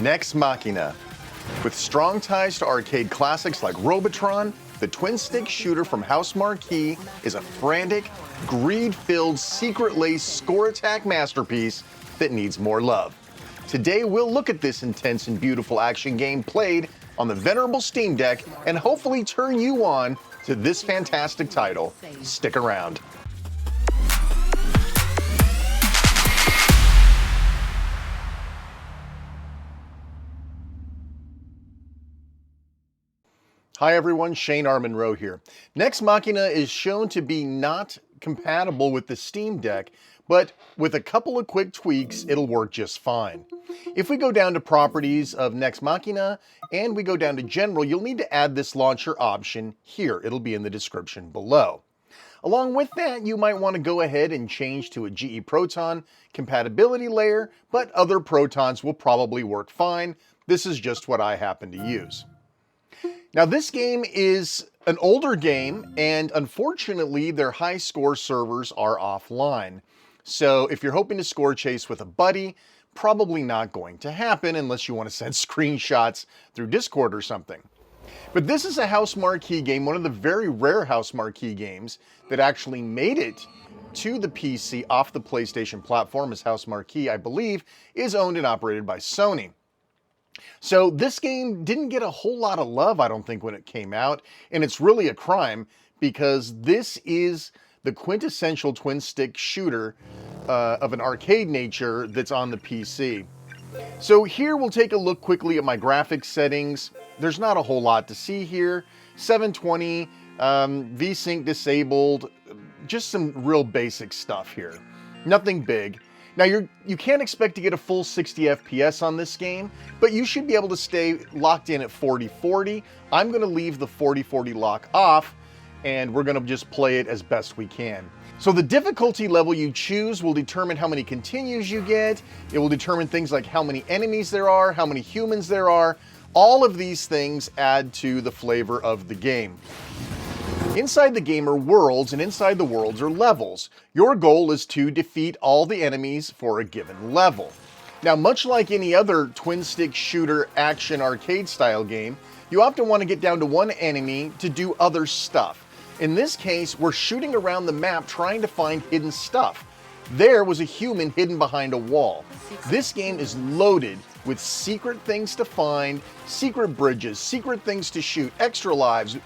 Nex Machina. With strong ties to arcade classics like Roboton, the twin-stick shooter from Housemarque is a frantic, greed-filled, secret-laced score attack masterpiece that needs more love. Today we'll look at this intense and beautiful action game played on the venerable Steam Deck and hopefully turn you on to this fantastic title. Stick around. Hi everyone, Shane Armonroe here. Nex Machina is shown to be not compatible with the Steam Deck, but with a couple of quick tweaks, it'll work just fine. If we go down to properties of Nex Machina and we go down to general, you'll need to add this launcher option here. It'll be in the description below. Along with that, you might want to go ahead and change to a GE Proton compatibility layer, but other Protons will probably work fine. This is just what I happen to use. Now this game is an older game, and unfortunately their high score servers are offline. So if you're hoping to score chase with a buddy, probably not going to happen unless you want to send screenshots through Discord or something. But this is a Housemarque game, one of the very rare Housemarque games that actually made it to the PC off the PlayStation platform, as Housemarque, I believe, is owned and operated by Sony. So this game didn't get a whole lot of love, I don't think, when it came out, and it's really a crime because this is the quintessential twin-stick shooter of an arcade nature that's on the PC. So here we'll take a look quickly at my graphics settings. There's not a whole lot to see here. 720, VSync disabled, just some real basic stuff here. Nothing big. Now you can't expect to get a full 60 FPS on this game, but you should be able to stay locked in at 4040. I'm going to leave the 4040 lock off, and we're going to just play it as best we can. So the difficulty level you choose will determine how many continues you get. It will determine things like how many enemies there are, how many humans there are. All of these things add to the flavor of the game. Inside the game are worlds, and inside the worlds are levels. Your goal is to defeat all the enemies for a given level. Now, much like any other twin-stick shooter action arcade style game, you often want to get down to one enemy to do other stuff. In this case, we're shooting around the map trying to find hidden stuff. There was a human hidden behind a wall. This game is loaded with secret things to find, secret bridges, secret things to shoot, extra lives,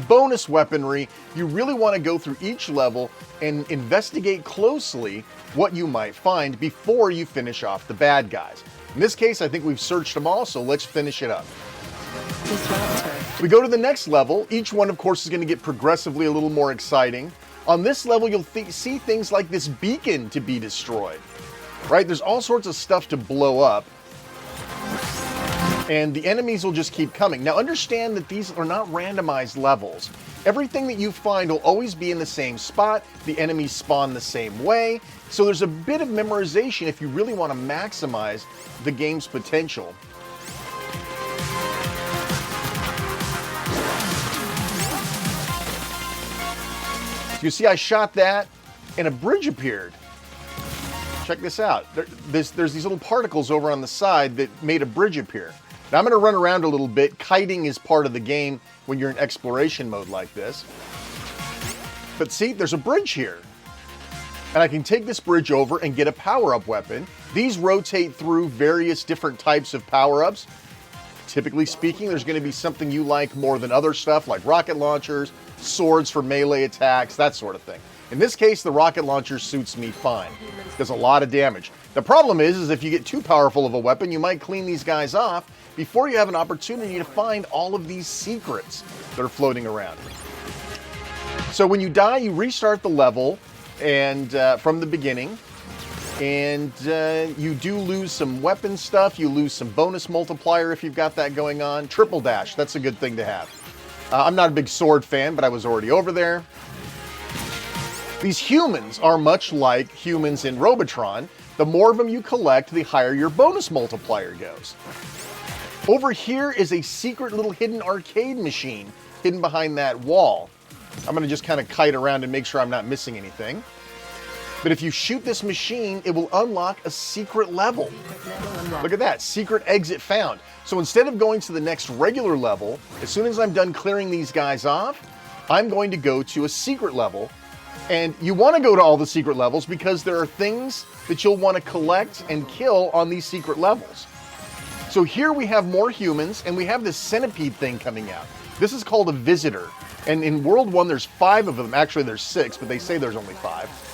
bonus weaponry. You really want to go through each level and investigate closely what you might find before you finish off the bad guys. In this case, I think we've searched them all, so let's finish it up. We go to the next level. Each one, of course, is going to get progressively a little more exciting. On this level, you'll see things like this beacon to be destroyed, right? There's all sorts of stuff to blow up, and the enemies will just keep coming. Now, understand that these are not randomized levels. Everything that you find will always be in the same spot. The enemies spawn the same way. So there's a bit of memorization if you really want to maximize the game's potential. You see, I shot that, and a bridge appeared. Check this out. There's these little particles over on the side that made a bridge appear. Now I'm going to run around a little bit. Kiting is part of the game when you're in exploration mode like this. But see, there's a bridge here. And I can take this bridge over and get a power-up weapon. These rotate through various different types of power-ups. Typically speaking, there's going to be something you like more than other stuff, like rocket launchers, swords for melee attacks, that sort of thing. In this case, the rocket launcher suits me fine. Does a lot of damage. The problem is if you get too powerful of a weapon, you might clean these guys off before you have an opportunity to find all of these secrets that are floating around. So when you die, you restart the level and from the beginning. And you do lose some weapon stuff. You lose some bonus multiplier if you've got that going on. Triple dash, that's a good thing to have. I'm not a big sword fan, but I was already over there. These humans are much like humans in Roboton. The more of them you collect, the higher your bonus multiplier goes. Over here is a secret little hidden arcade machine hidden behind that wall. I'm going to just kind of kite around and make sure I'm not missing anything. But if you shoot this machine, it will unlock a secret level. Look at that, secret exit found. So instead of going to the next regular level, as soon as I'm done clearing these guys off, I'm going to go to a secret level. And you want to go to all the secret levels because there are things that you'll want to collect and kill on these secret levels. So here we have more humans, and we have this centipede thing coming out. This is called a visitor. And in World 1, there's 5 of them. Actually, there's 6, but they say there's only 5.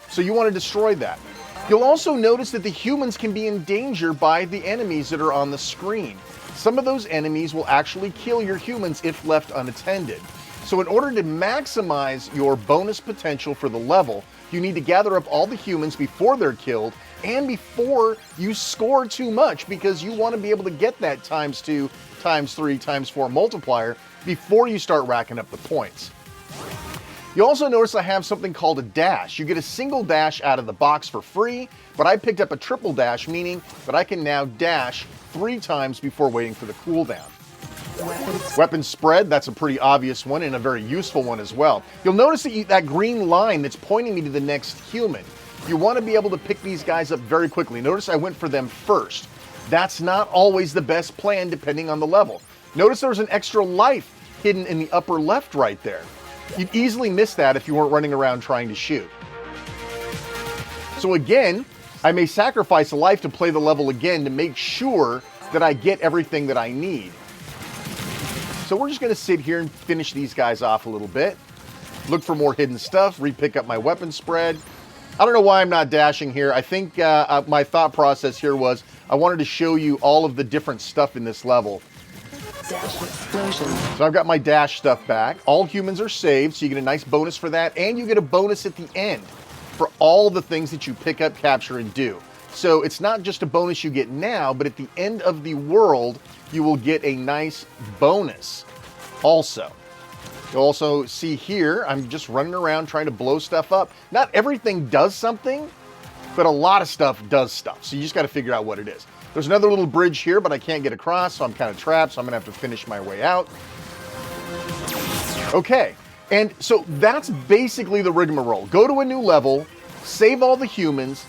So you want to destroy that. You'll also notice that the humans can be in danger by the enemies that are on the screen. Some of those enemies will actually kill your humans if left unattended. So in order to maximize your bonus potential for the level, you need to gather up all the humans before they're killed and before you score too much, because you want to be able to get that ×2, ×3, ×4 multiplier before you start racking up the points. You also notice I have something called a dash. You get a single dash out of the box for free, but I picked up a triple dash, meaning that I can now dash 3 times before waiting for the cooldown. Weapon spread, that's a pretty obvious one and a very useful one as well. You'll notice that green line that's pointing me to the next human. You want to be able to pick these guys up very quickly. Notice I went for them first. That's not always the best plan depending on the level. Notice there's an extra life hidden in the upper left right there. You'd easily miss that if you weren't running around trying to shoot. So again, I may sacrifice a life to play the level again to make sure that I get everything that I need. So we're just going to sit here and finish these guys off a little bit. Look for more hidden stuff, re-pick up my weapon spread. I don't know why I'm not dashing here. I think my thought process here was I wanted to show you all of the different stuff in this level. So I've got my dash stuff back. All humans are saved, so you get a nice bonus for that, and you get a bonus at the end for all the things that you pick up, capture, and do. So it's not just a bonus you get now, but at the end of the world, you will get a nice bonus also. You'll also see here, I'm just running around trying to blow stuff up. Not everything does something, but a lot of stuff does stuff. So you just got to figure out what it is. There's another little bridge here, but I can't get across, so I'm kind of trapped, so I'm going to have to finish my way out. Okay, and so that's basically the rigmarole. Go to a new level, save all the humans,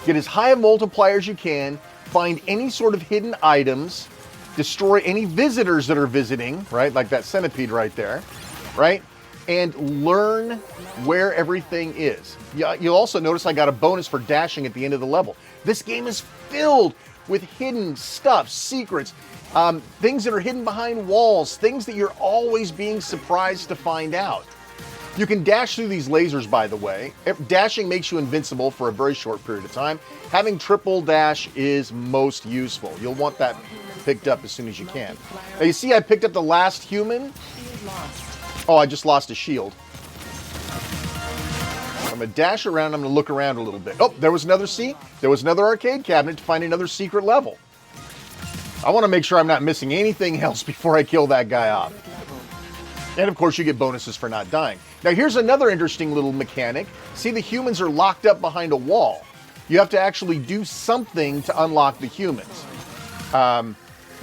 get as high a multiplier as you can, find any sort of hidden items, destroy any visitors that are visiting, right, like that centipede right there, right, and learn where everything is. You'll also notice I got a bonus for dashing at the end of the level. This game is filled with hidden stuff, secrets, things that are hidden behind walls, things that you're always being surprised to find out. You can dash through these lasers, by the way. Dashing makes you invincible for a very short period of time. Having triple dash is most useful. You'll want that picked up as soon as you can. Now you see I picked up the last human. Oh, I just lost a shield. I'm going to dash around. I'm going to look around a little bit. Oh, there was another arcade cabinet to find another secret level. I want to make sure I'm not missing anything else before I kill that guy off. And of course, you get bonuses for not dying. Now, here's another interesting little mechanic. See, the humans are locked up behind a wall. You have to actually do something to unlock the humans.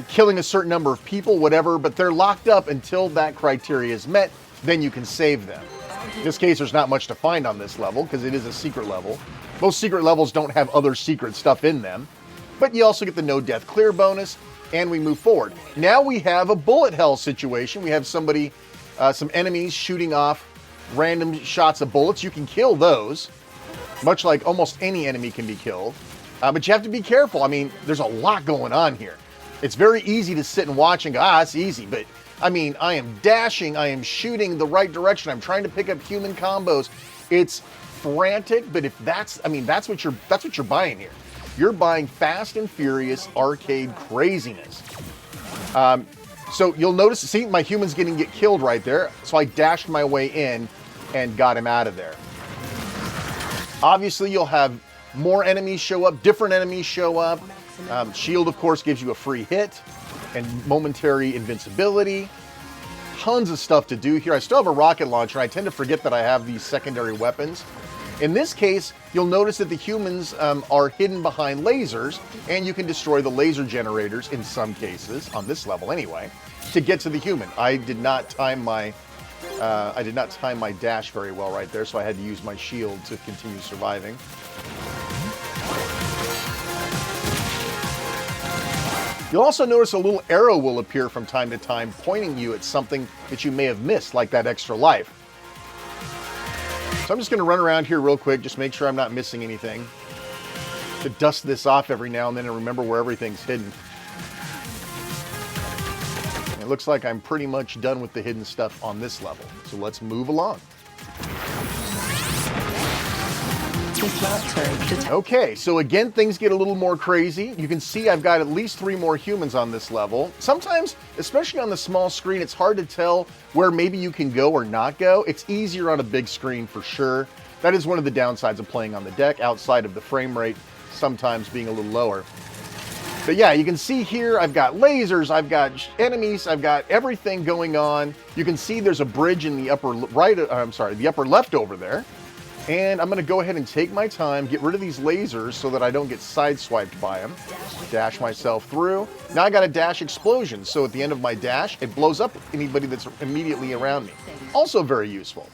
Killing a certain number of people, whatever, but they're locked up until that criteria is met. Then you can save them. In this case, there's not much to find on this level because it is a secret level. Most secret levels don't have other secret stuff in them. But you also get the no death clear bonus, and we move forward. Now we have a bullet hell situation. We have somebody, some enemies shooting off random shots of bullets. You can kill those, much like almost any enemy can be killed. But you have to be careful. I mean, there's a lot going on here. It's very easy to sit and watch and go, it's easy. But I mean, I am dashing, I am shooting the right direction. I'm trying to pick up human combos. It's frantic, but if that's what you're buying here. You're buying Fast and Furious arcade craziness. So you'll notice, see, my human's getting killed right there. So I dashed my way in and got him out of there. Obviously, you'll have more enemies show up, different enemies show up. Shield, of course, gives you a free hit and momentary invincibility. Tons of stuff to do here. I still have a rocket launcher. I tend to forget that I have these secondary weapons. In this case, you'll notice that the humans are hidden behind lasers, and you can destroy the laser generators in some cases, on this level anyway, to get to the human. I did not time my I did not time my dash very well right there, so I had to use my shield to continue surviving. You'll also notice a little arrow will appear from time to time, pointing you at something that you may have missed, like that extra life. So I'm just going to run around here real quick, just make sure I'm not missing anything. To dust this off every now and then and remember where everything's hidden. And it looks like I'm pretty much done with the hidden stuff on this level. So let's move along. Okay, so again, things get a little more crazy. You can see I've got at least 3 more humans on this level. Sometimes, especially on the small screen, it's hard to tell where maybe you can go or not go. It's easier on a big screen for sure. That is one of the downsides of playing on the deck, outside of the frame rate sometimes being a little lower. But yeah, you can see here I've got lasers, I've got enemies, I've got everything going on. You can see there's a bridge in the upper right, the upper left over there. And I'm going to go ahead and take my time, get rid of these lasers so that I don't get sideswiped by them. Dash myself through. Now I got a dash explosion, so at the end of my dash, it blows up anybody that's immediately around me. Also very useful.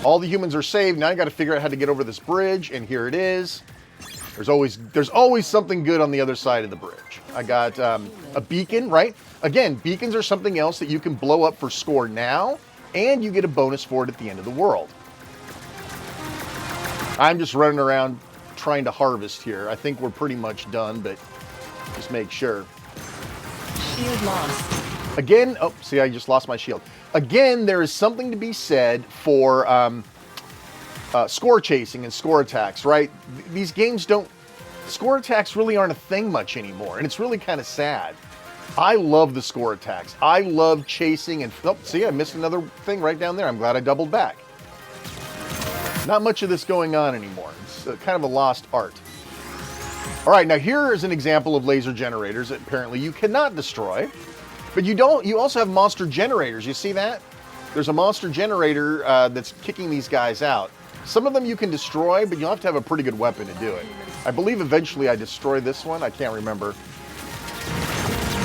All the humans are saved. Now I got to figure out how to get over this bridge, and here it is. There's always something good on the other side of the bridge. I got a beacon, right? Again, beacons are something else that you can blow up for score now, and you get a bonus for it at the end of the world. I'm just running around trying to harvest here. I think we're pretty much done, but just make sure. Shield lost. Again, oh, see, I just lost my shield. Again, there is something to be said for score chasing and score attacks, right? These games don't... Score attacks really aren't a thing much anymore, and it's really kind of sad. I love the score attacks. I love chasing and... Oh, see, I missed another thing right down there. I'm glad I doubled back. Not much of this going on anymore. It's kind of a lost art. All right, now here is an example of laser generators that apparently you cannot destroy, but you also have monster generators. You see that? There's a monster generator that's kicking these guys out. Some of them you can destroy, but you'll have to have a pretty good weapon to do it. I believe eventually I destroy this one. I can't remember.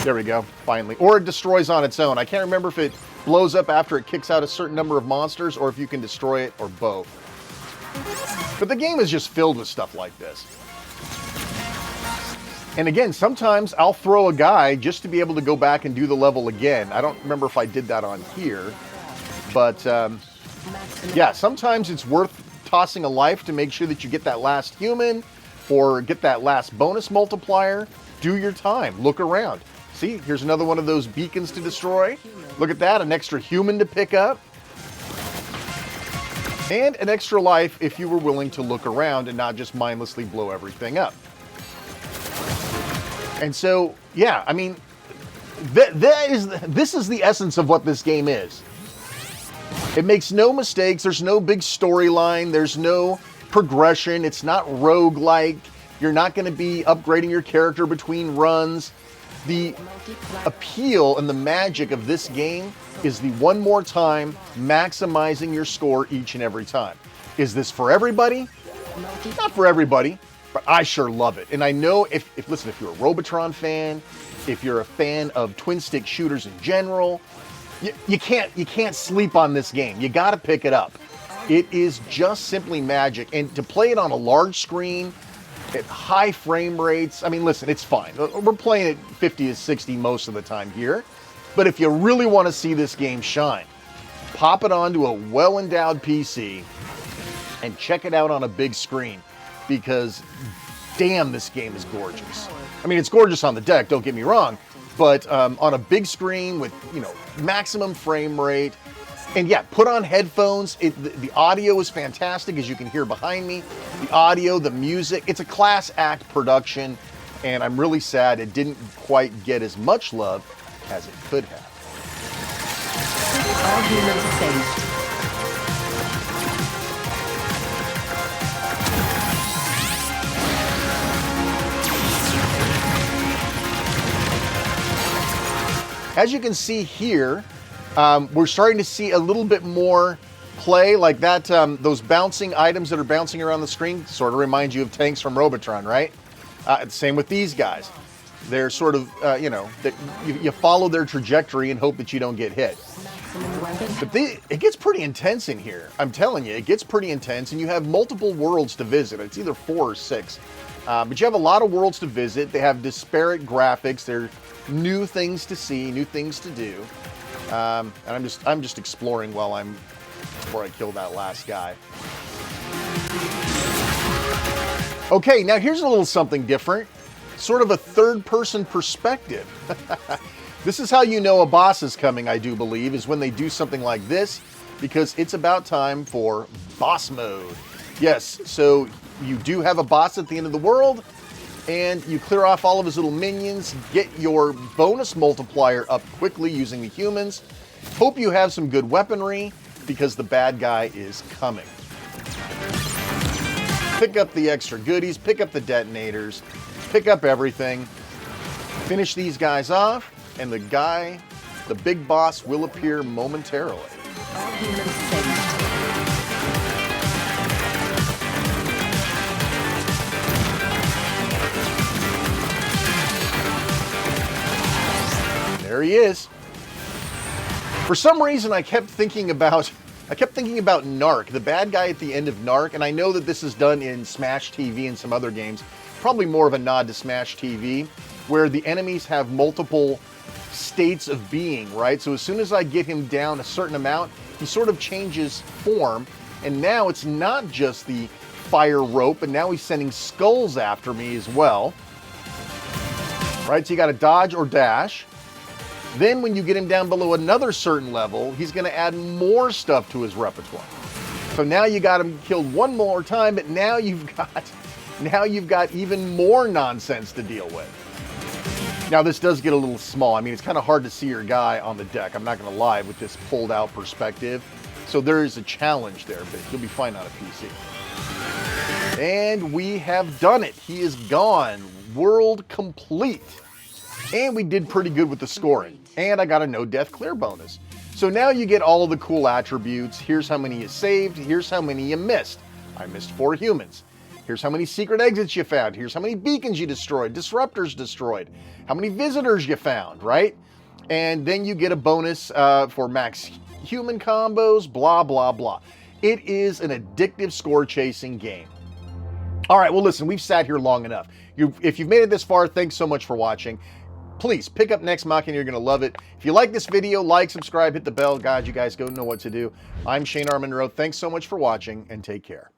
There we go, finally. Or it destroys on its own. I can't remember if it blows up after it kicks out a certain number of monsters or if you can destroy it, or both. But the game is just filled with stuff like this. And again, sometimes I'll throw a guy just to be able to go back and do the level again. I don't remember if I did that on here, but yeah, sometimes it's worth tossing a life to make sure that you get that last human or get that last bonus multiplier. Do your time, look around. See, here's another one of those beacons to destroy. Look at that, an extra human to pick up. And an extra life if you were willing to look around and not just mindlessly blow everything up. And so, yeah, I mean, this is the essence of what this game is. It makes no mistakes. There's no big storyline. There's no progression. It's not roguelike. You're not going to be upgrading your character between runs. The appeal and the magic of this game is the one more time maximizing your score each and every time. Is this for everybody? Not for everybody, but I sure love it. And I know if you're a Roboton fan, if you're a fan of twin stick shooters in general, you can't sleep on this game. You got to pick it up. It is just simply magic, and to play it on a large screen at high frame rates, I mean, listen, it's fine. We're playing at 50 to 60 most of the time here. But if you really want to see this game shine, pop it onto a well-endowed PC and check it out on a big screen, because damn, this game is gorgeous. I mean, it's gorgeous on the deck, don't get me wrong, but on a big screen with, maximum frame rate. And yeah, put on headphones. The audio is fantastic, as you can hear behind me. The audio, the music, it's a class act production, and I'm really sad it didn't quite get as much love as it could have. All humans saved. As you can see here, we're starting to see a little bit more play like that. Those bouncing items that are bouncing around the screen sort of remind you of tanks from Roboton, right? Same with these guys. They're sort of, you know, that you follow their trajectory and hope that you don't get hit. Maximum weapon. But it gets pretty intense in here. I'm telling you, it gets pretty intense, and you have multiple worlds to visit. It's either 4 or 6. But you have a lot of worlds to visit. They have disparate graphics. There are new things to see, new things to do. And I'm just exploring before I kill that last guy. Okay, now here's a little something different. Sort of a third-person perspective. This is how you know a boss is coming, I do believe, is when they do something like this, because it's about time for boss mode. Yes, so you do have a boss at the end of the world, and you clear off all of his little minions, get your bonus multiplier up quickly using the humans. Hope you have some good weaponry, because the bad guy is coming. Pick up the extra goodies, pick up the detonators, pick up everything, finish these guys off, and the big boss will appear momentarily. All humans saved. There he is. For some reason, I kept thinking about Narc, the bad guy at the end of Narc, and I know that this is done in Smash TV and some other games, probably more of a nod to Smash TV, where the enemies have multiple states of being, right? So as soon as I get him down a certain amount, he sort of changes form, and now it's not just the fire rope, but now he's sending skulls after me as well. Right, so you gotta dodge or dash. Then when you get him down below another certain level, he's gonna add more stuff to his repertoire. So now you got him killed one more time, but now you've got even more nonsense to deal with. Now this does get a little small. I mean, it's kind of hard to see your guy on the deck. I'm not gonna lie with this pulled out perspective. So there is a challenge there, but you'll be fine on a PC. And we have done it. He is gone. World complete. And we did pretty good with the scoring. And I got a no death clear bonus. So now you get all of the cool attributes. Here's how many you saved. Here's how many you missed. I missed 4 humans. Here's how many secret exits you found. Here's how many beacons you destroyed, disruptors destroyed, how many visitors you found, right? And then you get a bonus for max human combos, blah, blah, blah. It is an addictive score chasing game. All right, well, listen, we've sat here long enough. If you've made it this far, thanks so much for watching. Please pick up Nex Machina. You're going to love it. If you like this video, like, subscribe, hit the bell. God, you guys go know what to do. I'm Shane R. Monroe. Thanks so much for watching, and take care.